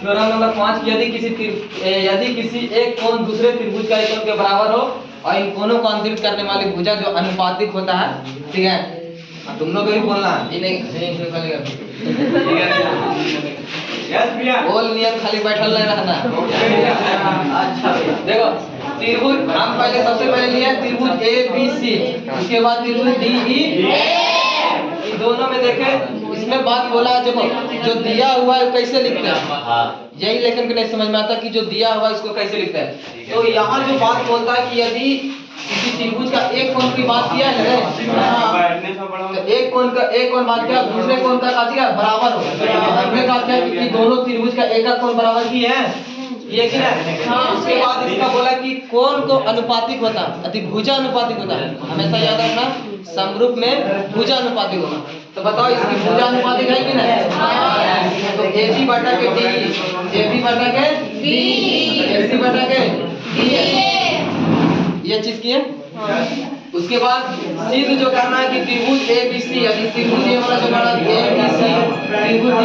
Theorem number 5 यदि किसी एक कोण दूसरे त्रिभुज का एक कोण के बराबर हो और इन कोणों को अंतरित करने वाली भुजा जो अनुपातिक होता है, ठीक है। तुम लोग भी बोलना, ये नहीं ठीक है। यस भैया, बोल नियम खाली बैठल नहीं रहना। अच्छा देखो, त्रिभुज हम पहले सबसे पहले लिया त्रिभुज ए बी सी, उसके बाद त्रिभुज डी ई, इन दोनों में देखे इसमें बात बोला है। देखो जो दिया हुआ है कैसे लिखते हैं, यही लेखन के नहीं समझ में आता कि जो दिया हुआ है इसको कैसे लिखते हैं। तो यहाँ जो बात बोलता है कि यदि किसी त्रिभुज का एक कोण की बात किया है, तो एक कोण बात किया, दूसरे कोण का क्या बराबर हो। हमने कहा था कि दोनों त्रिभुज का एक कोण बराबर की है, ये कि नहीं। उसके बाद इसका बोला कि कोण को अनुपातिक होता है, अति भुजा अनुपातिक होता है। हमेशा याद रखना, समरूप में भुजा अनुपातिक होगा। तो बताओ इसकी भुजा अनुपातिक है कि नहीं। तो AB बटा के D, AB बटा के D, AC बटा के D, ये चीज की है। उसके बाद सिद्ध जो करना है कि त्रिभुज ABC, यदि त्रिभुज ये वाला जो बना ABC त्रिभुज D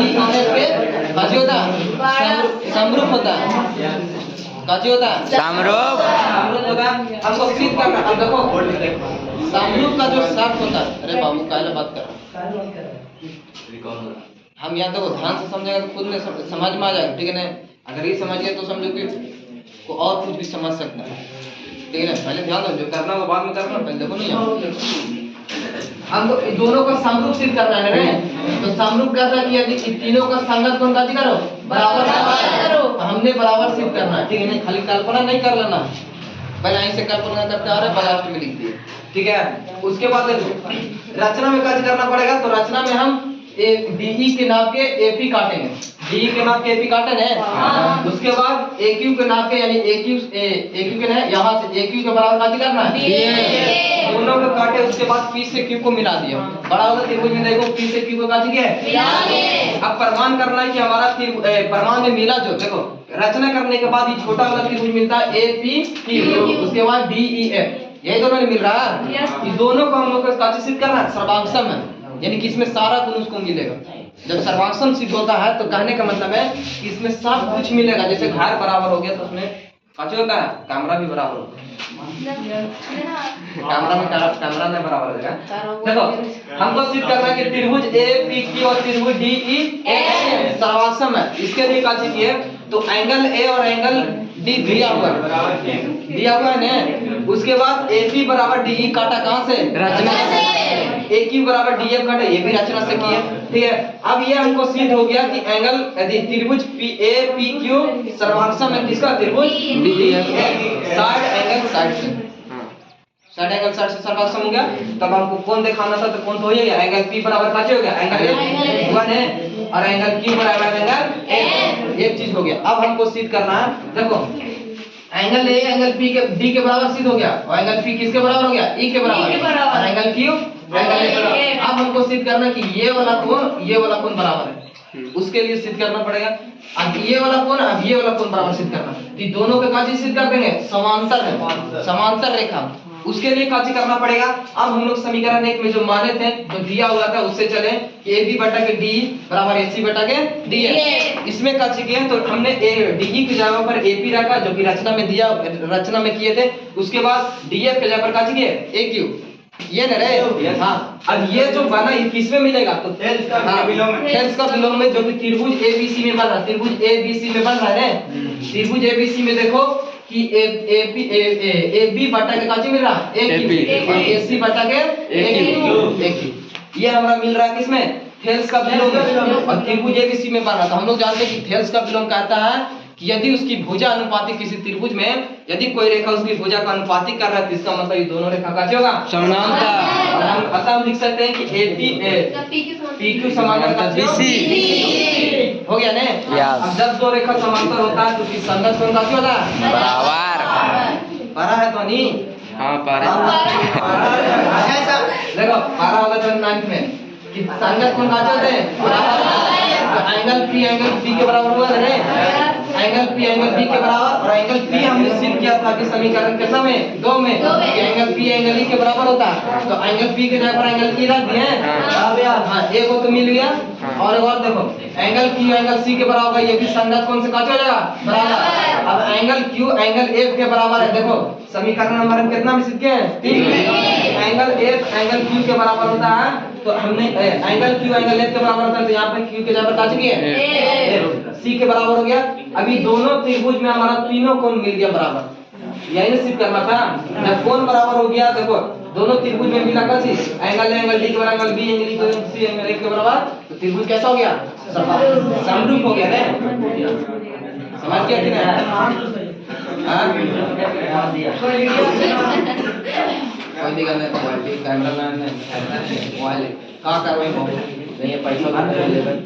के काजी होता है, समरूप होता है। काजी होता है, समरूप होता है। हमको सिद्ध करना। अब देखो समरूप का जो शर्त होता है, अरे बाबू काहे बात कर हम यहाँ देखो ध्यान से समझेगा तो खुद में समझ में आ जाएगा, ठीक है ना। अगर ये समझ गए तो समझो कि को और कुछ भी समझ सकता है, ठीक है ना। पहले ध्यान दो, जो करना वो बाद में करना, पहले देखो नहीं। हम तो दोनों का समरूप सिद्ध करना है ना। तो समरूप कहता है कि यदि इन तीनों का संगत कोण का करो, बराबर करो। हमने बराबर सिद्ध करना है, ठीक है। नहीं खाली कल्पना नहीं कर लेना, पहले यहीं से कल्पना करते आ रहे हैं, लास्ट में लिख दिए, ठीक है। उसके बाद रचना में कार्य करना पड़ेगा। तो रचना में हम DE के नाप के AP काटेंगे, DE के नाप के AP काटेंगे। उसके बाद AQ के नाप के, यानी AQ के ना यहाँ से AQ के बराबर काटी करना है, दोनों को काटे। उसके बाद P से Q को मिला दिया। बड़ा वाला त्रिभुज में देखो P से Q को काटी गया। अब प्रमाण करना है कि हमारा प्रमाण में मिला। जो देखो रचना करने के बाद ये छोटा वाला त्रिभुज मिलता है APQ, उसके बाद DEF, यही दोनों ने मिल रहा है। ये दोनों को हम लोग को सिद्ध करना है सर्वांगसम है, यानी कि इसमें सारा गुण उसको मिलेगा। जब सर्वांगसम सिद्ध होता है तो कहने का मतलब है कि इसमें सब कुछ मिलेगा। जैसे घर बराबर हो गया तो उसमें काची होता है, कैमरा भी बराबर होता है। कैमरा में बराबर हो जाएगा। देखो हमको सिद्ध करना है कि त्रिभुज APQ और त्रिभुज DE सर्वांगसम है। इसके लिए काची की है, तो एंगल A और एंगल D दिया हुआ है ना। उसके बाद AP बराबर DE काटा कहाँ से, रचना से। AQ बराबर DF काटा, ये भी रचना से किया, ठीक है। अब ये हमको सिद्ध हो गया कि एंगल यदि त्रिभुज APQ सर्वांगसम है किसका, त्रिभुज DF। साइड एंगल साइड से सर्वांगसम हो गया। तब हमको कोण दिखाना था, तो कोण तो हो गया, एंगल P बराबर काचे हो गया, एंगल A 1 है, और एंगल Q बराबर एंगल A, एक चीज हो गया। अब हमको सिद्ध करना है, देखो एंगल A एंगल D के बराबर सिद्ध हो गया, और एंगल P किसके बराबर हो गया, E के बराबर, और एंगल Q एंगल A बराबर। अब हमको सिद्ध करना कि ये वाला कोण बराबर है, उसके लिए सिद्ध करना पड़ेगा। अब ये वाला कोण, अब ये वाला कोण बराबर सिद्ध करना, तो दोनों का काजी सिद्ध कर देंगे, समांतर रेखा। उसके लिए काजी करना पड़ेगा। अब हम लोग समीकरण 1 में जो माने थे, जो दिया हुआ था, उससे चले कि AB बटा के D बराबर AC बटा के DF। इसमें काजी किया तो हमने DE की जगह पर AP रखा, जो कि रचना में किए थे। उसके बाद DF की जगह पर काजी किए AQ, ये न रहे। हाँ, अब ये जो बना ये किसमें मिलेगा, तो थेल्स का विलोम में, जो कि त्रिभुज ABC में बन रहा है, त्रिभुज ABC में बन रहा है ना। त्रिभुज ABC में देखो कि AB बटा के काची मिल रहा है AQ, और AC बटा के AQ। ये हमारा मिल रहा है किसमें, थेल्स का विलोम में। और त्रिभुज ABC में बन रहा था। हम लोग जानते हैं कि थेल्स का विलोम कहता है कि यदि उसकी भुजा अनुपातिक, किसी त्रिभुज में यदि कोई रेखा उसकी भुजा का अनुपातिक कर रहा है, तो इसका मतलब ये दोनों रेखा काची होगा, समानांतर। और हम अतः लिख सकते हैं कि PQ समानांतर BC हो गया ना। अब जब दो रेखा समांतर होता है तो उसकी संगत कोण काची होता है, बराबर। पारा है तो नहीं, हाँ पारा। देखो पारा होगा तो 9th में कि संगत कोण काची होते हैं, बराबर। एंगल P एंगल P के बराबर हुआ है ना। एंगल पी एंगल बी के बराबर, और एंगल पी हमने सिद्ध किया था कि समीकरण कितना में 2 में कि एंगल पी एंगल ई के बराबर होता है। तो एंगल पी के जगह पर एंगल ई रख दिए। अब यार हाँ एक को तो मिल गया, और एक और देखो एंगल क्यू एंगल सी के बराबर होगा, ये भी संगत कौन से काट हो जाएगा बराबर। अब एंगल क्यू एंगल एफ के बराबर है, देखो समीकरण नंबर हम कितना में सीख गए 3 में। एंगल एफ एंगल क्यू के बराबर होता है, तो हमने एंगल क्यू एंगल एफ के बराबर होता है, तो यहाँ पे क्यू के जगह पर क्या चुकी है सी के बराबर हो गया। अभी दोनों त्रिभुज में हमारा तीनों कोण मिल गया बराबर, यही सिद्ध करना था। जब कोण बराबर हो गया, देखो दोनों त्रिभुज में मिला क्या चीज एंगल एंगल डी के बराबर, एंगल बी एंगल ई तो सी एंगल एफ के बराबर, तो त्रिभुज कैसा हो गया समरूप हो गया ना। समझ गया कि नहीं? हां कोई दिक्कत नहीं, क्वालिटी कैमरामैन ने मोबाइल का कार्रवाई हो नहीं है, पैसा लेवल